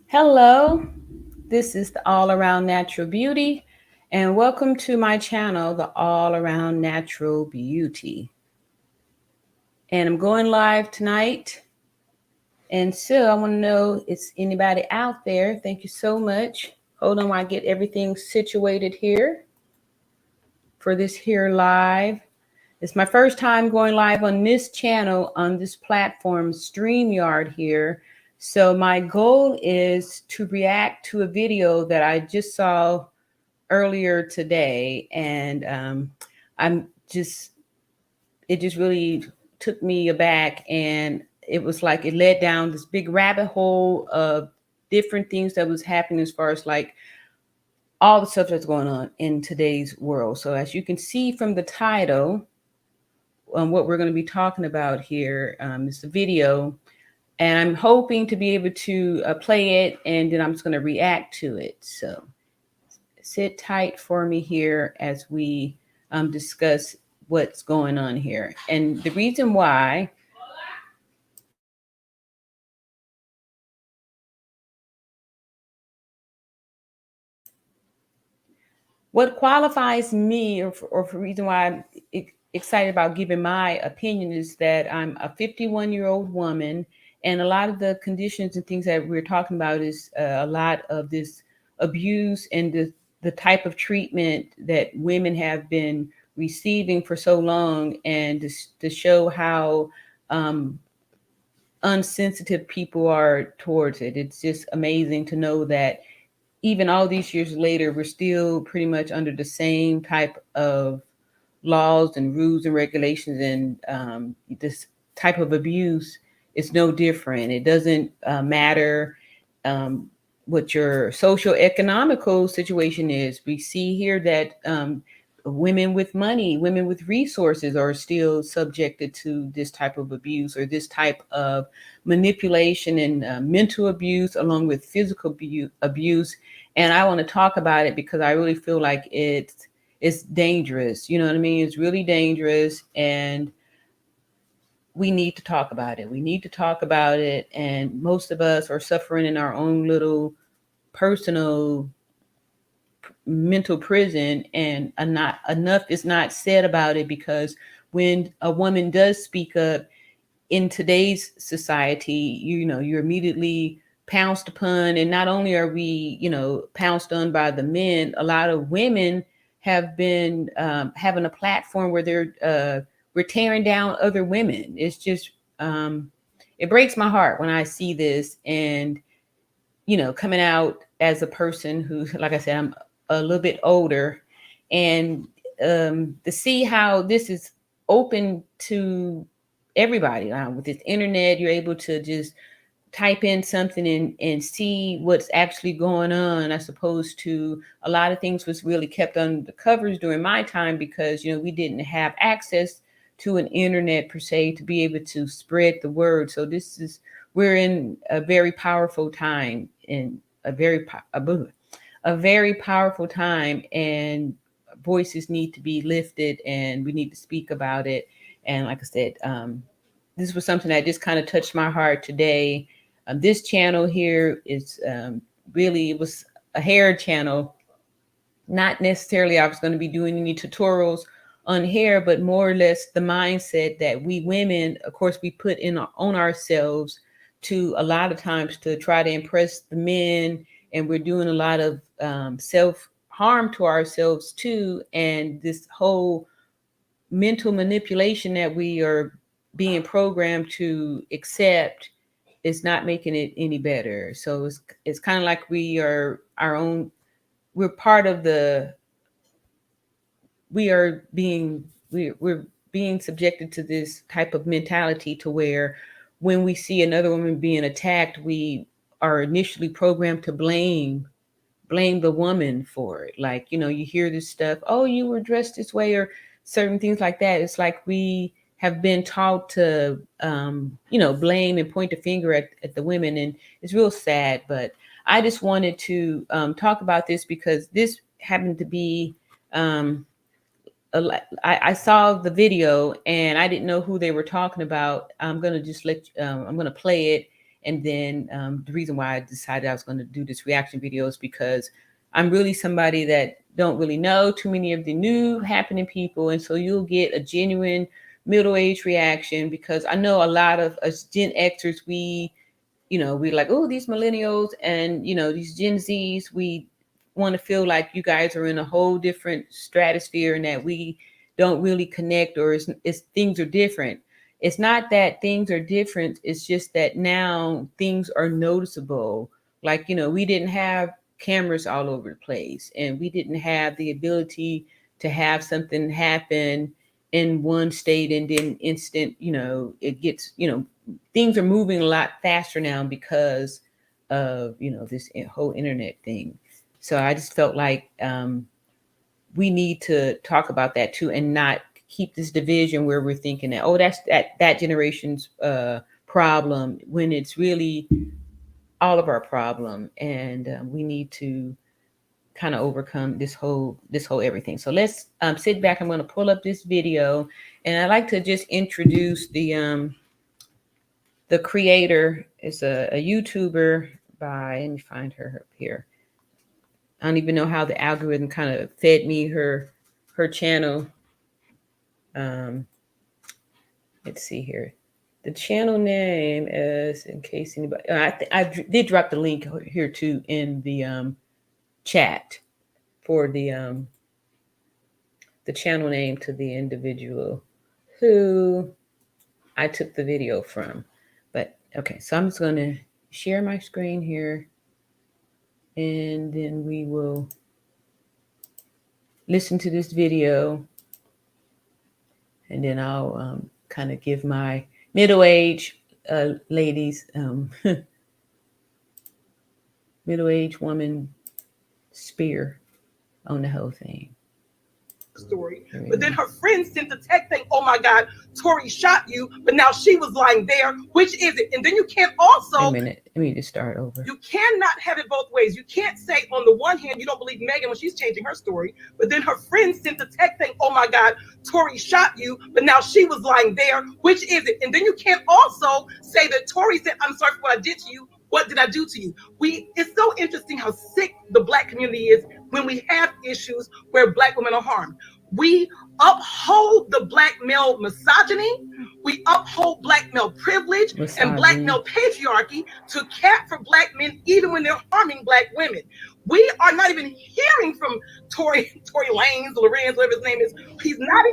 Hello, this is the All Around Natural Beauty, and welcome to my channel, the All Around Natural Beauty. And I'm going live tonight. And so I want to know is anybody out there? Thank you so much. Hold on while I get everything situated here for this here live. It's my first time going live on this channel, on this platform, StreamYard here. So my goal is to react to a video that I just saw earlier today, and I'm just it just really took me aback, and it was like it led down this big rabbit hole of different things that was happening as far as like all the stuff that's going on in today's world. So as you can see from the title, what we're going to be talking about here is the video, and I'm hoping to be able to play it, and then I'm just going to react to it. So sit tight for me here as we discuss what's going on here. And the reason why what qualifies me, or for reason why I'm excited about giving my opinion, is that I'm a 51-year-old woman, and a lot of the conditions and things that we're talking about is a lot of this abuse and the type of treatment that women have been receiving for so long, and to show how um, unsensitive people are towards it. It's just amazing to know that even all these years later, we're still pretty much under the same type of laws and rules and regulations, and this type of abuse is no different. It doesn't matter um, what your social economical situation is. We see here that women with money, women with resources are still subjected to this type of abuse, or this type of manipulation and mental abuse, along with physical abuse. And I want to talk about it because I really feel like it's dangerous. You know what I mean? It's really dangerous, and we need to talk about it. We need to talk about it, and most of us are suffering in our own little personal mental prison, and not enough is not said about it, because when a woman does speak up in today's society, you're immediately pounced upon. And not only are we, pounced on by the men, a lot of women have been having a platform where we're tearing down other women. It's just it breaks my heart when I see this, and coming out as a person who, like I said, I'm a little bit older, and to see how this is open to everybody. With this internet, you're able to just type in something and see what's actually going on, as opposed to a lot of things was really kept under the covers during my time, because we didn't have access to an internet per se to be able to spread the word. So we're in a very powerful time, in a very powerful time, and voices need to be lifted, and we need to speak about it. And like I said, this was something that just kind of touched my heart today. This channel here is really, it was a hair channel. Not necessarily I was going to be doing any tutorials on hair, but more or less the mindset that we women, of course, we put on ourselves to a lot of times to try to impress the men, and we're doing a lot of self harm to ourselves too. And this whole mental manipulation that we are being programmed to accept is not making it any better. So it's kind of like we are our own. We're part of the. We are being we're being subjected to this type of mentality, to where when we see another woman being attacked, we are initially programmed to blame the woman for it. Like, you hear this stuff, oh, you were dressed this way, or certain things like that. It's like we have been taught to, blame and point the finger at the women. And it's real sad. But I just wanted to talk about this because this happened to be, I saw the video and I didn't know who they were talking about. I'm going to just I'm going to play it, And then the reason why I decided I was going to do this reaction video is because I'm really somebody that don't really know too many of the new happening people. And so you'll get a genuine middle-aged reaction, because I know a lot of us Gen Xers, we're like, oh, these millennials and, these Gen Zs, we want to feel like you guys are in a whole different stratosphere and that we don't really connect, or it's things are different. It's not that things are different. It's just that now things are noticeable. Like, we didn't have cameras all over the place, and we didn't have the ability to have something happen in one state and then instant, it gets, things are moving a lot faster now because of, this whole internet thing. So I just felt like we need to talk about that too, and not keep this division where we're thinking that, oh, that's that generation's problem, when it's really all of our problem, and we need to kind of overcome this whole everything. So let's sit back. I'm going to pull up this video, and I'd like to just introduce the creator. Is a YouTuber by, let me find her up here. I don't even know how the algorithm kind of fed me her channel. Let's see here. The channel name is, in case anybody, I did drop the link here too in the chat for the channel name to the individual who I took the video from. But okay, so I'm just going to share my screen here, and then we will listen to this video, and then I'll kind of give my middle-aged ladies, middle-aged woman spear on the whole thing. Story, but then her friend sent a text saying, oh my God, Tory shot you, but now she was lying there. Which is it? And then you can't also, wait a minute, let me just start over. You cannot have it both ways. You can't say on the one hand you don't believe Megan when she's changing her story, but then her friend sent a text saying, oh my God, Tory shot you, but now she was lying there. Which is it? And then you can't also say that Tory said, I'm sorry for what I did to you. What did I do to you? It's so interesting how sick the Black community is when we have issues where Black women are harmed. We uphold the Black male misogyny. We uphold Black male privilege and Black male patriarchy to cap for Black men, even when they're harming Black women. We are not even hearing from Tory Lanez, Lorenz, whatever his name is. He's not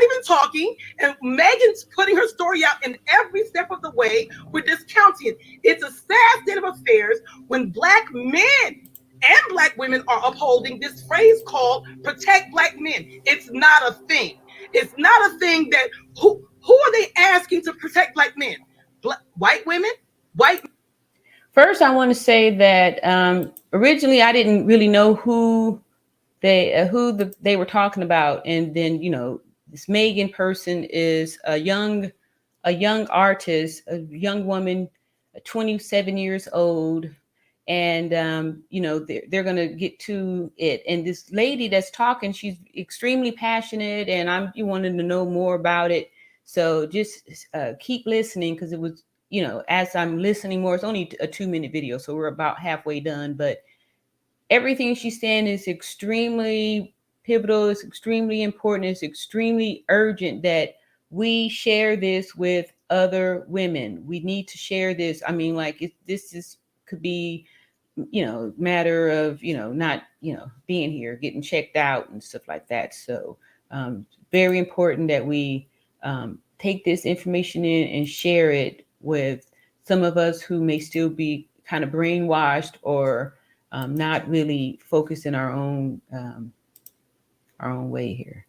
even talking, and Megan's putting her story out in every step of the way. We're discounting it. It's a sad state of affairs when Black men and Black women are upholding this phrase called protect Black men. It's not a thing. It's not a thing that who are they asking to protect Black men? White women? First, I want to say that originally I didn't really know who they were talking about, and then this Megan person is a young artist, a young woman, 27 years old, and they're gonna get to it. And this lady that's talking, she's extremely passionate, and you wanted to know more about it. So just keep listening, because it was, as I'm listening more, it's only a 2-minute video, so we're about halfway done, but everything she's saying is extremely pivotal. It's extremely important. It's extremely urgent that we share this with other women. We need to share this. I mean, like, this could be, matter of, not, being here, getting checked out and stuff like that. So very important that we take this information in and share it with some of us who may still be kind of brainwashed, or not really focused in our own way here.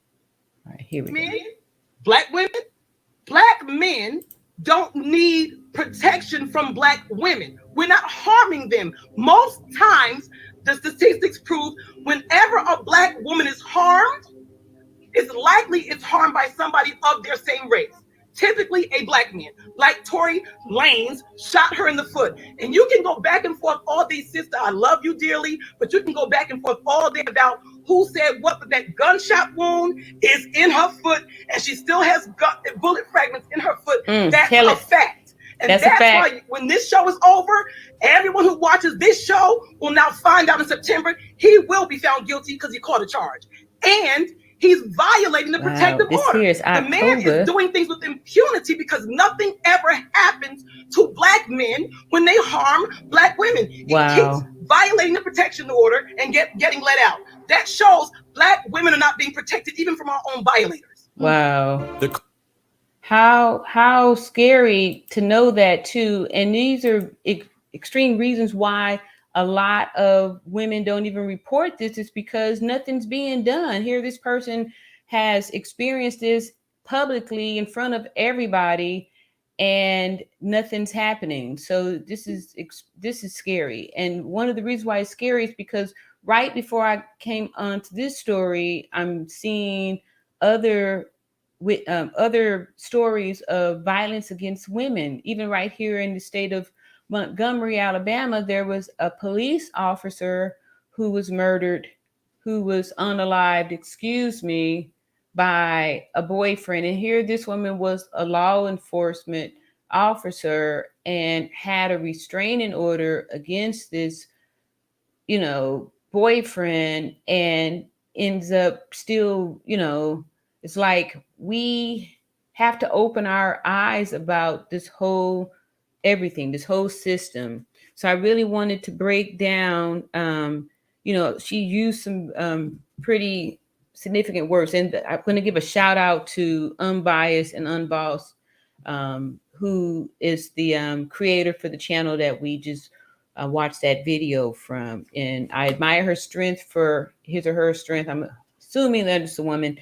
All right, here we go. Black women, Black men don't need protection from Black women. We're not harming them. Most times, the statistics prove whenever a Black woman is harmed, it's likely it's harmed by somebody of their same race. Typically a Black man, like Tory Lanez shot her in the foot. And you can go back and forth all day, sister, I love you dearly, but you can go back and forth all day about who said what, but that gunshot wound is in her foot, and she still has bullet fragments in her foot. That's a fact. And That's a that's fact. why when this show is over, everyone who watches this show will now find out in September he will be found guilty because he caught a charge. And he's violating the Wow, protective this order. here is The man is October. doing things with impunity because nothing ever happens to Black men when they harm Black women. He keeps Wow. violating the protection order and getting let out. That shows Black women are not being protected even from our own violators. Wow. How scary to know that too. And these are extreme reasons why a lot of women don't even report this. Is because nothing's being done. Here, this person has experienced this publicly in front of everybody, and nothing's happening. So this is scary. And one of the reasons why it's scary is because right before I came onto this story, I'm seeing other with other stories of violence against women. Even right here in the state of Montgomery, Alabama, there was a police officer who was murdered, who was unalived, excuse me, by a boyfriend. And here this woman was a law enforcement officer and had a restraining order against this, boyfriend, and ends up still, it's like we have to open our eyes about this whole everything, this whole system. So I really wanted to break down, she used some pretty significant words. And I'm going to give a shout out to Unbiased and Unbossed, who is the creator for the channel that we just watched that video from. And I admire her strength for his or her strength. I'm assuming that it's a woman,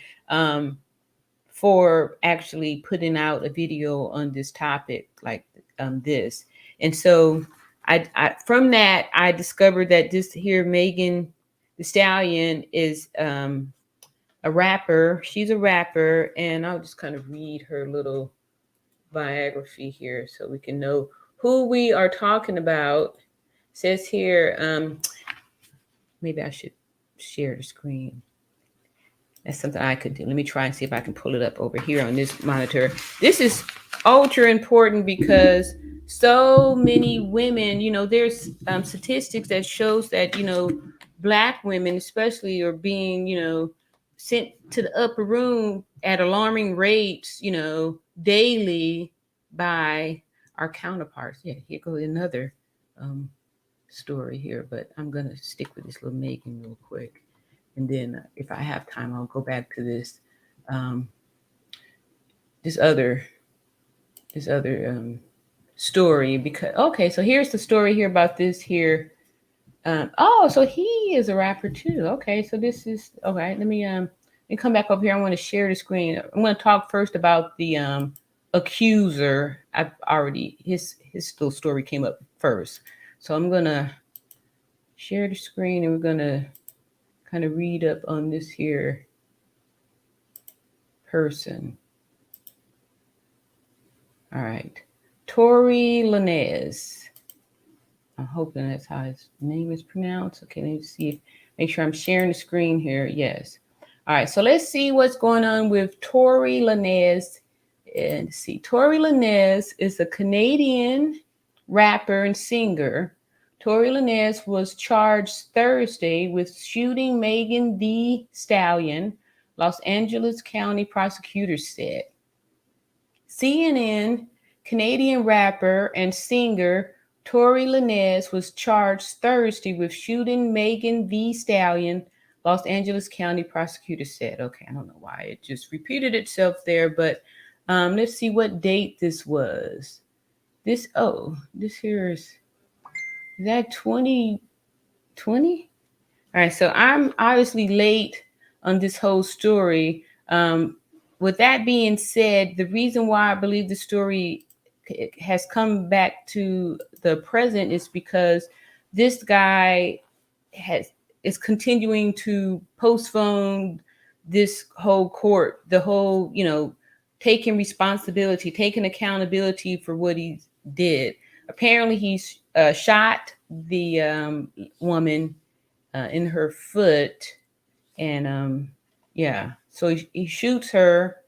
for actually putting out a video on this topic like this. And so I from that, I discovered that this here, Megan Thee Stallion, is a rapper. She's a rapper. And I'll just kind of read her little biography here so we can know who we are talking about. It says here, maybe I should share the screen. That's something I could do. Let me try and see if I can pull it up over here on this monitor. This is ultra important because so many women, there's statistics that shows that, Black women especially are being, sent to the upper room at alarming rates, daily by our counterparts. Yeah, here goes another story here, but I'm going to stick with this little Megan real quick. And then if I have time, I'll go back to this, this other story. Because, okay, so here's the story here about this here. So he is a rapper too. Okay, so this is, okay, let me come back up here. I want to share the screen. I'm going to talk first about the accuser. I've already, his little story came up first. So I'm going to share the screen and we're going to kind of read up on this here person. All right. Tory Lanez. I'm hoping that's how his name is pronounced. Okay, let me see. Make sure I'm sharing the screen here. Yes. All right. So let's see what's going on with Tory Lanez. And see, Tory Lanez is a Canadian rapper and singer. Tory Lanez was charged Thursday with shooting Megan Thee Stallion, Los Angeles County prosecutors said. CNN Canadian rapper and singer Tory Lanez was charged Thursday with shooting Megan Thee Stallion, Los Angeles County prosecutors said. Okay, I don't know why it just repeated itself there, but let's see what date this was. This here is that 2020? All right, so I'm obviously late on this whole story. With that being said, the reason why I believe the story has come back to the present is because this guy is continuing to postpone this whole court, the whole, taking responsibility, taking accountability for what he did. Apparently, he's shot the woman in her foot, and so he shoots her,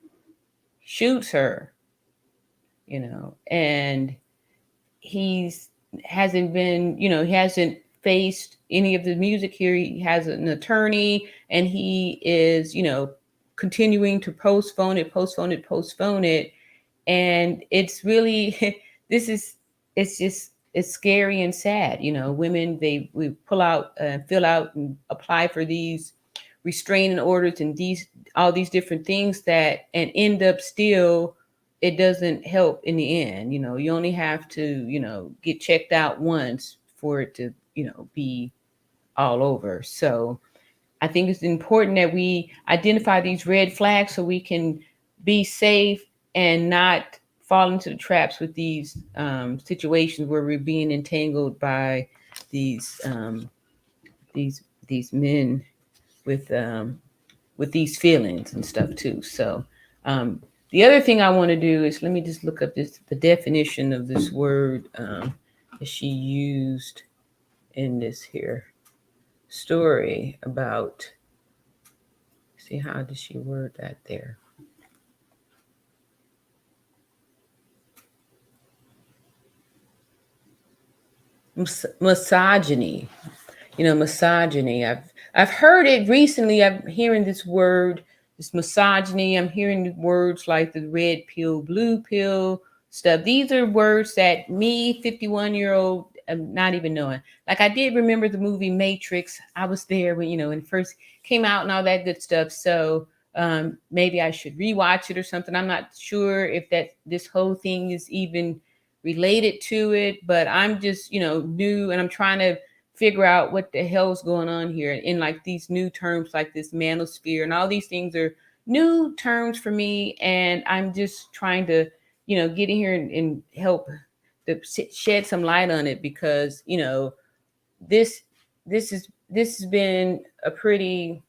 and he's hasn't been, he hasn't faced any of the music here. He has an attorney, and he is, continuing to postpone it. And it's really this is it's just it's scary and sad. Women, we pull out, fill out and apply for these restraining orders and these all these different things that and end up still it doesn't help in the end. You only have to get checked out once for it to be all over. So I think it's important that we identify these red flags so we can be safe and not fall into the traps with these situations where we're being entangled by these these men with these feelings and stuff too. So the other thing I want to do is let me just look up the definition of this word that she used in this here story about. See, how did she word that there? Misogyny. Misogyny. I've heard it recently. I'm hearing this word, this misogyny. I'm hearing words like the red pill, blue pill stuff. These are words that me, 51-year-old, I'm not even knowing. Like, I did remember the movie Matrix. I was there when it first came out and all that good stuff. So maybe I should rewatch it or something. I'm not sure if this whole thing is even related to it, but I'm just new, and I'm trying to figure out what the hell's going on here in like these new terms like this manosphere and all these things are new terms for me, and I'm just trying to get in here and help to shed some light on it, because this this has been a pretty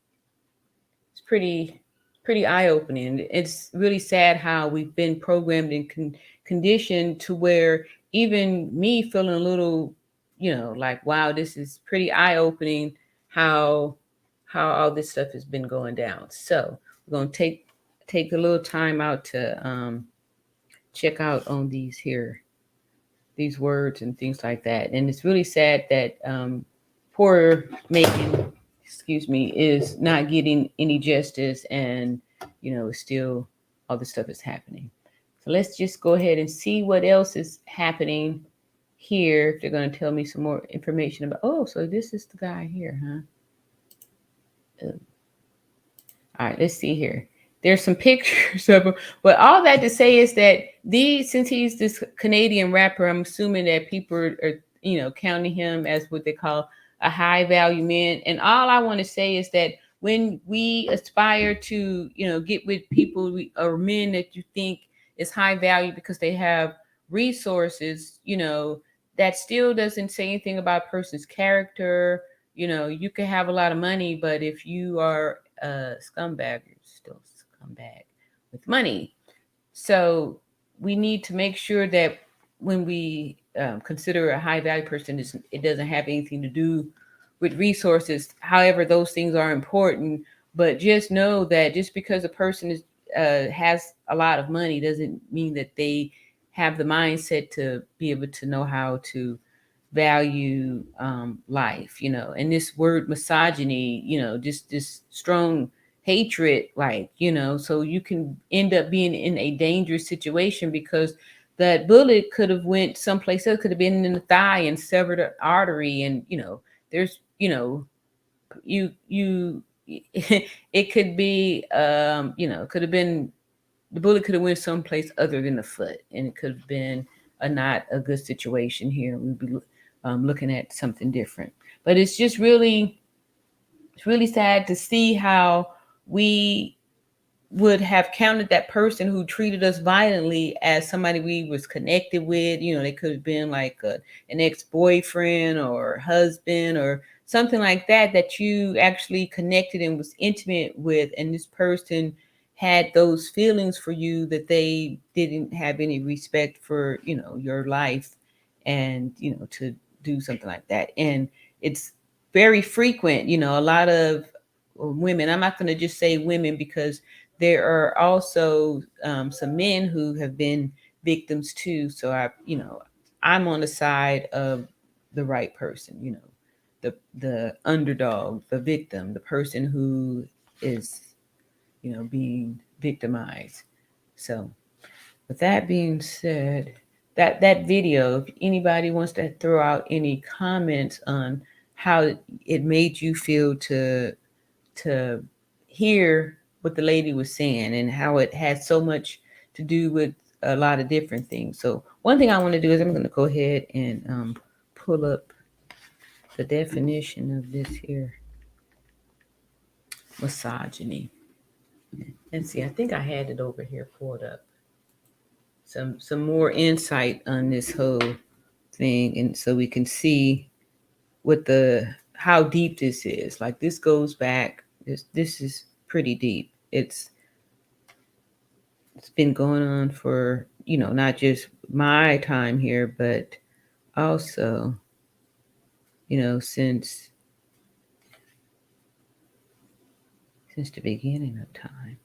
eye-opening. It's really sad how we've been programmed and conditioned to where even me feeling a little like, wow, this is pretty eye-opening how all this stuff has been going down. So we're going to take a little time out to check out on these words and things like that. And it's really sad that poor Megan, excuse me, is not getting any justice, and still all this stuff is happening. So let's just go ahead and see what else is happening here. If they're going to tell me some more information about, oh, so this is the guy here, huh? All right, let's see here. There's some pictures of him, but all that to say is that since he's this Canadian rapper, I'm assuming that people are counting him as what they call a high value man. And all I want to say is that when we aspire to get with people or men that you think is high value because they have resources, that still doesn't say anything about a person's character. You can have a lot of money, but if you are a scumbag, you're still a scumbag with money. So we need to make sure that when we consider a high value person, it doesn't have anything to do with resources. However, those things are important, but just know that just because a person has a lot of money doesn't mean that they have the mindset to be able to know how to value life. And this word misogyny, just this strong hatred, like, so you can end up being in a dangerous situation because that bullet could have went someplace else, could have been in the thigh and severed an artery. And there's you it could be could have been, the bullet could have went someplace other than the foot, and it could have been not a good situation here. We'd be looking at something different. But it's really sad to see how we would have counted that person who treated us violently as somebody we was connected with. They could have been like an ex-boyfriend or husband or something like that you actually connected and was intimate with, and this person had those feelings for you, that they didn't have any respect for your life, and to do something like that. And it's very frequent. A lot of women, I'm not going to just say women, because there are also some men who have been victims too. So I'm on the side of the right person, you know, the underdog, the victim, the person who is, you know, being victimized. So with that being said, that video, if anybody wants to throw out any comments on how it made you feel to hear what the lady was saying and how it had so much to do with a lot of different things. So one thing I want to do is I'm going to go ahead and pull up the definition of this here misogyny. And see, I think I had it over here pulled up. Some more insight on this whole thing, and so we can see what the how deep this is. Like this goes back. This is pretty deep. It's been going on for, you know, not just my time here, but also, you know, since the beginning of time.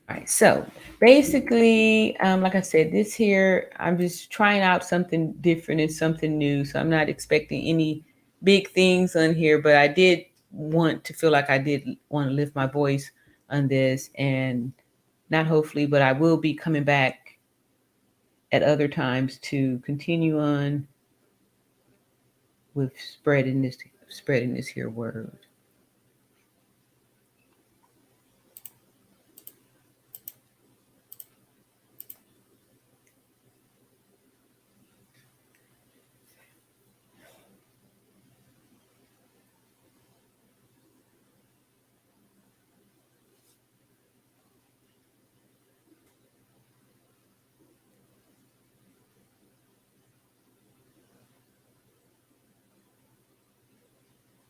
All right, so basically, like I said, this here, I'm just trying out something different and something new. So I'm not expecting any big things on here, but I did want to feel like I did want to lift my voice on this, and not hopefully, but I will be coming back at other times to continue on with spreading this here word.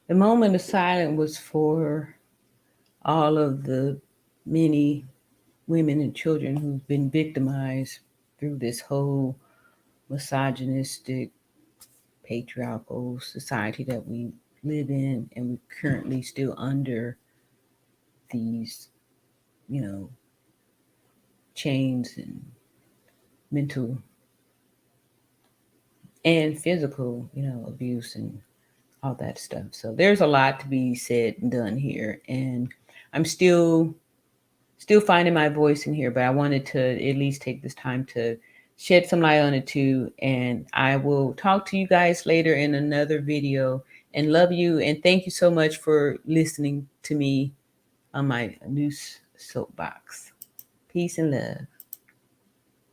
The moment of silence was for all of the many women and children who've been victimized through this whole misogynistic, patriarchal society that we live in, and we're currently still under these, you know, chains and mental and physical, you know, abuse and all that stuff. So there's a lot to be said and done here, and I'm still finding my voice in here, but I wanted to at least take this time to shed some light on it too. And I will talk to you guys later in another video, and love you. And thank you so much for listening to me on my new soapbox. Peace and love.